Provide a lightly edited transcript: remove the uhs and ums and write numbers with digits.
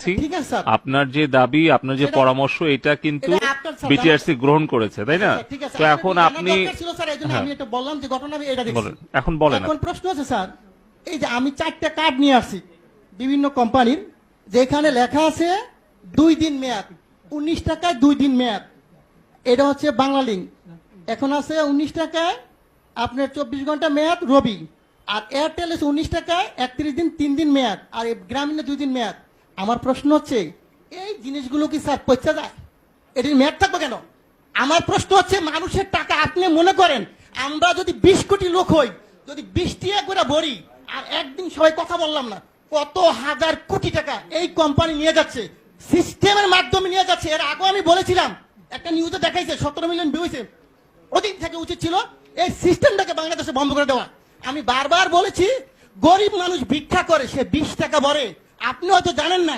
দিচ্ছি। ঠিক আছে স্যার। আপনার যে দাবি, আপনার যে পরামর্শ, এটা কিন্তু এটা আপনার স্যার বিটিআরসি গ্রহণ করেছে, তাই না? ঠিক আছে, তো এখন আপনার আপনি জানার দরকার ছিল স্যার, এইজন্য হ্যাঁ আমি এটা বললাম যে ঘটনা আমি এটা দেখছি। বলেন, এখন বলেন। এখন প্রশ্ন আছে স্যার, এই যে আমি 4টা কার্ড নিয়ে আসছি বিভিন্ন কোম্পানির, যেখানে লেখা আছে 2 দিন মেয়াদ, 19 টাকায় 2 দিন মেয়াদ। এটা হচ্ছে বাংলা লিঙ্ক। এখন আছে 19 টাকায় আপনার 24 ঘন্টা মেয়াদ রবি, আর এয়ারটেল আছে 19 টাকায় 31 দিন 3 দিন মেয়াদ, আর এই গ্রামীণে 2 দিন মেয়াদ। আমার প্রশ্ন হচ্ছে এই জিনিসগুলো কি স্যার পচা যায়? এটির মেয়াদ থাকবে কেন? আমার প্রশ্ন হচ্ছে মানুষের টাকা আপনি মনে করেন আমরা যদি 20 কোটি লোক হই, যদি 20 টাকা করে ভরি, আর একদিন সবাই কথা বললাম না, কত হাজার কোটি টাকা এই কোম্পানি নিয়ে যাচ্ছে, সিস্টেমের মাধ্যমে নিয়ে যাচ্ছে। এর আগে আমি বলেছিলাম, একটা নিউজে দেখাইছে 17 মিলিয়ন ভিউ হয়েছে। ওদিন থেকে উচিত ছিল এই সিস্টেমটাকে বাংলাদেশে বন্ধ করে দেওয়া। আমি বারবার বলেছি, গরিব মানুষ ভিক্ষা করে, সে 20 টাকা ভরে। আপনি হয়তো জানেন না